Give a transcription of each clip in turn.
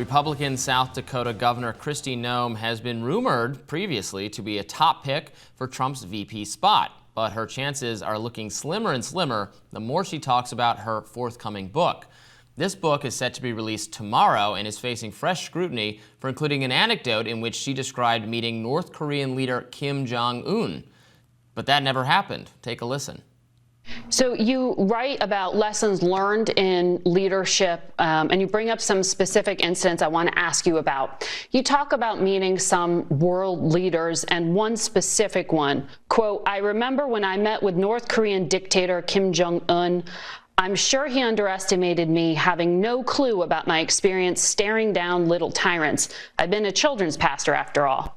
Republican South Dakota Governor Kristi Noem has been rumored previously to be a top pick for Trump's VP spot, but her chances are looking slimmer and slimmer the more she talks about her forthcoming book. This book is set to be released tomorrow and is facing fresh scrutiny for including an anecdote in which she described meeting North Korean leader Kim Jong-Un. But that never happened. Take a listen. So you write about lessons learned in leadership, and you bring up some specific incidents I want to ask you about. You talk about meeting some world leaders, and one specific one, quote, "I remember when I met with North Korean dictator Kim Jong-Un. I'm sure he underestimated me, having no clue about my experience staring down little tyrants. I've been a children's pastor after all."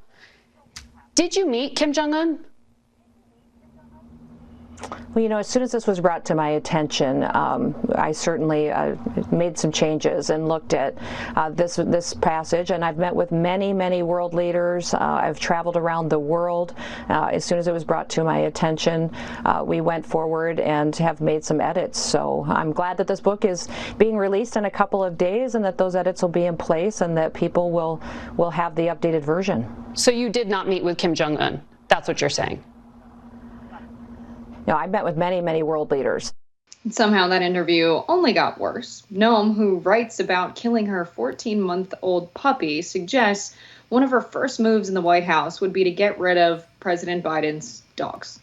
Did you meet Kim Jong-un? Well, you know, as soon as this was brought to my attention, I certainly made some changes and looked at this passage. And I've met with many, many world leaders. I've traveled around the world. As soon as it was brought to my attention, we went forward and have made some edits. So I'm glad that this book is being released in a couple of days, and that those edits will be in place, and that people will have the updated version. So you did not meet with Kim Jong-un. That's what you're saying. No, I met with many, many world leaders. Somehow that interview only got worse. Noem, who writes about killing her 14-month-old puppy, suggests one of her first moves in the White House would be to get rid of President Biden's dogs.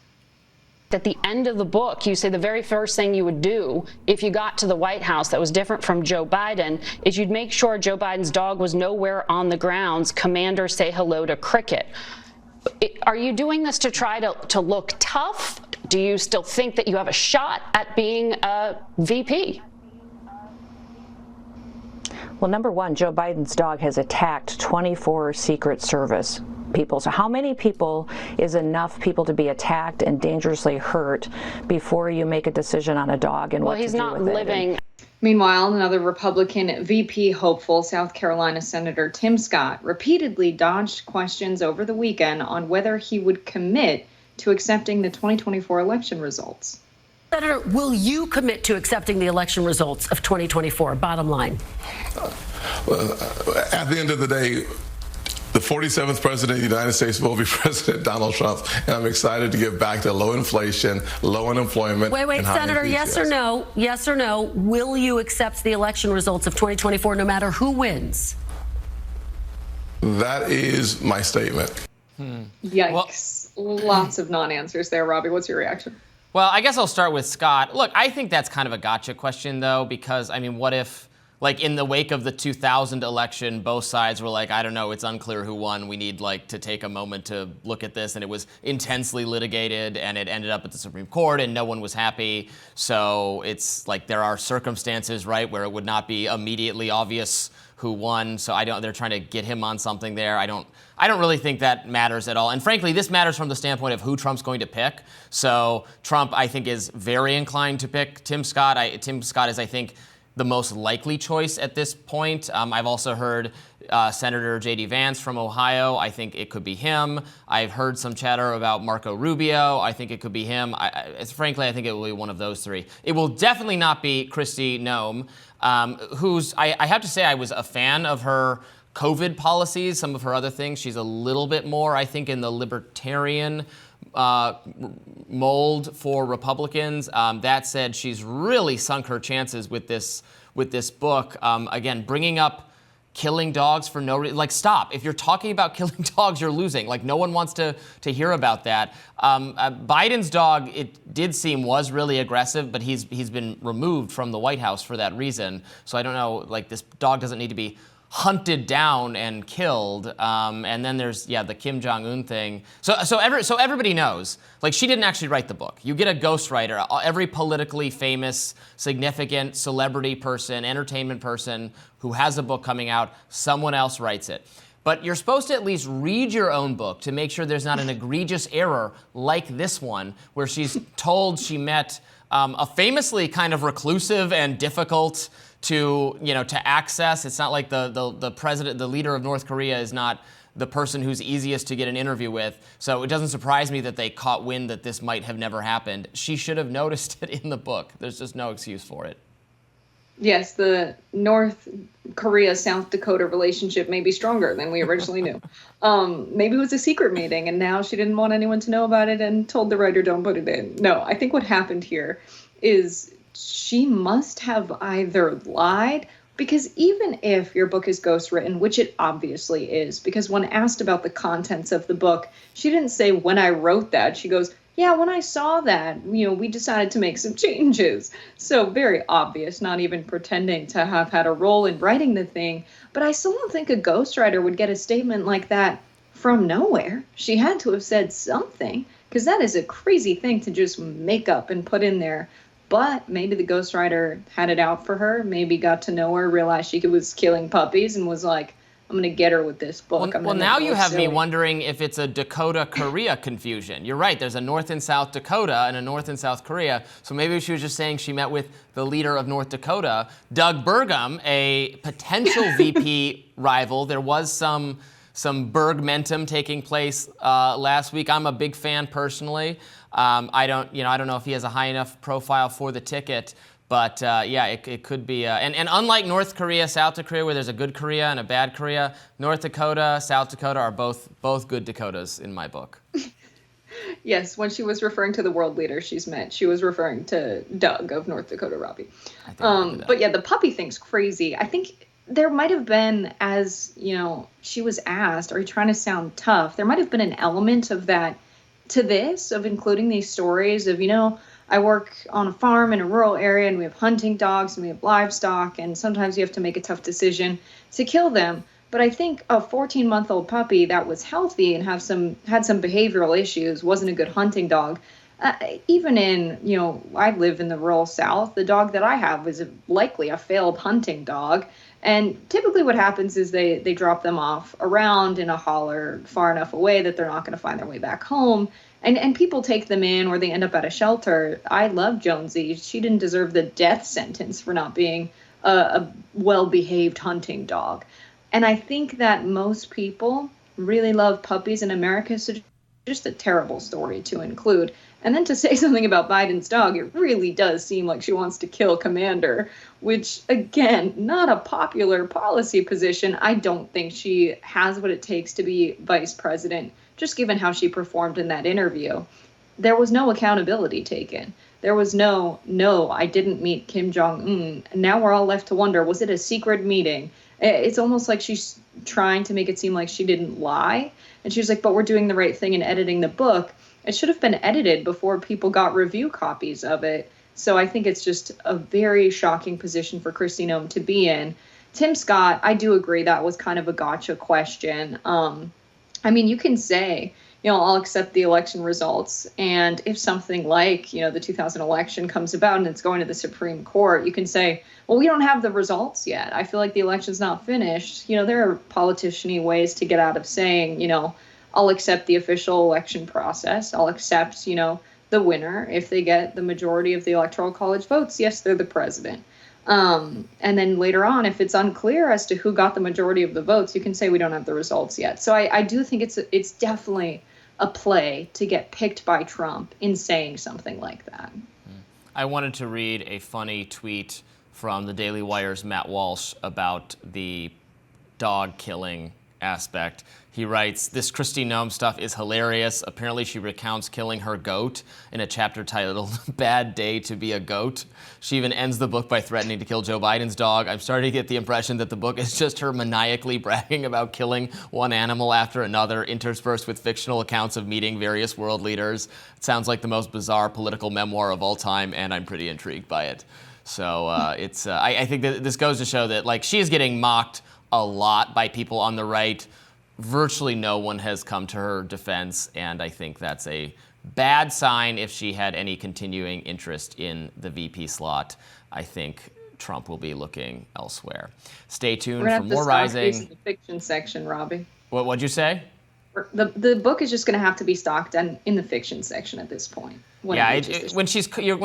At the end of the book, you say the very first thing you would do if you got to the White House that was different from Joe Biden is you'd make sure Joe Biden's dog was nowhere on the grounds. Commander, say hello to Cricket. Are you doing this to try to look tough? Do you still think that you have a shot at being a VP? Well, number one, Joe Biden's dog has attacked 24 Secret Service people. So how many people is enough people to be attacked and dangerously hurt before you make a decision on a dog and what to do with it? Well, he's not living. Meanwhile, another Republican VP hopeful, South Carolina Senator Tim Scott, repeatedly dodged questions over the weekend on whether he would commit to accepting the 2024 election results. Senator, will you commit to accepting the election results of 2024? Bottom line. At the end of the day, the 47th president of the United States will be President Donald Trump, and I'm excited to get back to low inflation, low unemployment. Wait, Senator, yes or no? Yes or no? Will you accept the election results of 2024 no matter who wins? That is my statement. Yikes. Lots of non-answers there. Robbie, what's your reaction? Well, I guess I'll start with Scott. Look, I think that's kind of a gotcha question, though, because, I mean, what if, like, in the wake of the 2000 election, both sides were like, I don't know, it's unclear who won. We need, like, to take a moment to look at this. And it was intensely litigated, and it ended up at the Supreme Court, and no one was happy. So it's like there are circumstances, right, where it would not be immediately obvious who won. So they're trying to get him on something there. I don't really think that matters at all. And frankly, this matters from the standpoint of who Trump's going to pick. So Trump, I think, is very inclined to pick Tim Scott. Tim Scott is, I think, the most likely choice at this point. I've also heard Senator J.D. Vance from Ohio. I think it could be him. I've heard some chatter about Marco Rubio. I think it could be him. Frankly, I think it will be one of those three. It will definitely not be Kristi Noem, who's, I have to say, I was a fan of her COVID policies, some of her other things. She's a little bit more, I think, in the libertarian mold for Republicans. That said, she's really sunk her chances with this book. Again, bringing up killing dogs for no reason. Like, stop. If you're talking about killing dogs, you're losing. Like, no one wants to hear about that. Biden's dog, it did seem, was really aggressive, but he's been removed from the White House for that reason. So I don't know, like, this dog doesn't need to be hunted down and killed. And then there's, the Kim Jong-Un thing. So everybody knows, like, she didn't actually write the book. You get a ghostwriter. Every politically famous, significant celebrity person, entertainment person who has a book coming out, someone else writes it. But you're supposed to at least read your own book to make sure there's not an egregious error like this one, where she's told she met a famously kind of reclusive and difficult to access. It's not like the president, the leader of North Korea, is not the person who's easiest to get an interview with. So it doesn't surprise me that they caught wind that this might have never happened. She should have noticed it in the book. There's just no excuse for it. Yes, the North Korea-South Dakota relationship may be stronger than we originally knew. Maybe it was a secret meeting, and now she didn't want anyone to know about it and told the writer, don't put it in. No, I think what happened here is she must have either lied, because even if your book is ghostwritten, which it obviously is, because when asked about the contents of the book, she didn't say, when I wrote that. She goes, yeah, when I saw that, we decided to make some changes. So very obvious, not even pretending to have had a role in writing the thing. But I still don't think a ghostwriter would get a statement like that from nowhere. She had to have said something, because that is a crazy thing to just make up and put in there. But maybe the ghostwriter had it out for her, maybe got to know her, realized she was killing puppies, and was like, I'm going to get her with this book. Well, now you have me wondering if it's a Dakota-Korea confusion. You're right. There's a North and South Dakota and a North and South Korea. So maybe she was just saying she met with the leader of North Dakota, Doug Burgum, a potential VP rival. There was some Bergmentum taking place last week. I'm a big fan personally. I don't know if he has a high enough profile for the ticket. But yeah, it could be. And unlike North Korea, South Korea, where there's a good Korea and a bad Korea, North Dakota, South Dakota are both good Dakotas in my book. Yes, when she was referring to the world leader she's met, she was referring to Doug of North Dakota Robby. But yeah, the puppy thing's crazy. I think there might have been, as she was asked, are you trying to sound tough? There might have been an element of that to this, of including these stories of, I work on a farm in a rural area, and we have hunting dogs and we have livestock, and sometimes you have to make a tough decision to kill them. But I think a 14-month-old puppy that was healthy and had some behavioral issues wasn't a good hunting dog. Even in, I live in the rural South, the dog that I have is likely a failed hunting dog. And typically what happens is they drop them off around in a holler far enough away that they're not going to find their way back home. And people take them in, or they end up at a shelter. I love Jonesy. She didn't deserve the death sentence for not being a well-behaved hunting dog. And I think that most people really love puppies in America, so just a terrible story to include. And then to say something about Biden's dog, it really does seem like she wants to kill Commander, which, again, not a popular policy position. I don't think she has what it takes to be vice president, just given how she performed in that interview. There was no accountability taken. There was no, I didn't meet Kim Jong-Un. Now we're all left to wonder, was it a secret meeting? It's almost like she's trying to make it seem like she didn't lie. And she was like, but we're doing the right thing in editing the book. It should have been edited before people got review copies of it. So I think it's just a very shocking position for Kristi Noem to be in. Tim Scott, I do agree that was kind of a gotcha question. You can say, I'll accept the election results. And if something like, the 2000 election comes about and it's going to the Supreme Court, you can say, well, we don't have the results yet. I feel like the election's not finished. There are politician-y ways to get out of saying, I'll accept the official election process. I'll accept, the winner. If they get the majority of the Electoral College votes, yes, they're the president. And then later on, if it's unclear as to who got the majority of the votes, you can say we don't have the results yet. So I do think it's definitely a play to get picked by Trump in saying something like that. I wanted to read a funny tweet from the Daily Wire's Matt Walsh about the dog killing aspect. He writes, this Kristi Noem stuff is hilarious. Apparently she recounts killing her goat in a chapter titled Bad Day to Be a Goat. She even ends the book by threatening to kill Joe Biden's dog. I'm starting to get the impression that the book is just her maniacally bragging about killing one animal after another, interspersed with fictional accounts of meeting various world leaders. It sounds like the most bizarre political memoir of all time, and I'm pretty intrigued by it. So I think that this goes to show that she is getting mocked a lot by people on the right. Virtually no one has come to her defense, and I think that's a bad sign if she had any continuing interest in the VP slot. I think Trump will be looking elsewhere. Stay tuned for more Rising. In the fiction section, Robbie. What'd you say? The book is just going to have to be stocked in the fiction section at this point. When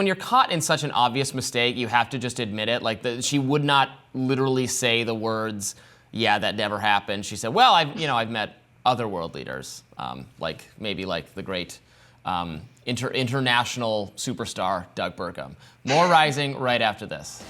you're caught in such an obvious mistake, you have to just admit it. She would not literally say the words, "Yeah, that never happened." She said, "Well, I've met other world leaders, like the great international superstar Doug Burgum." More Rising right after this.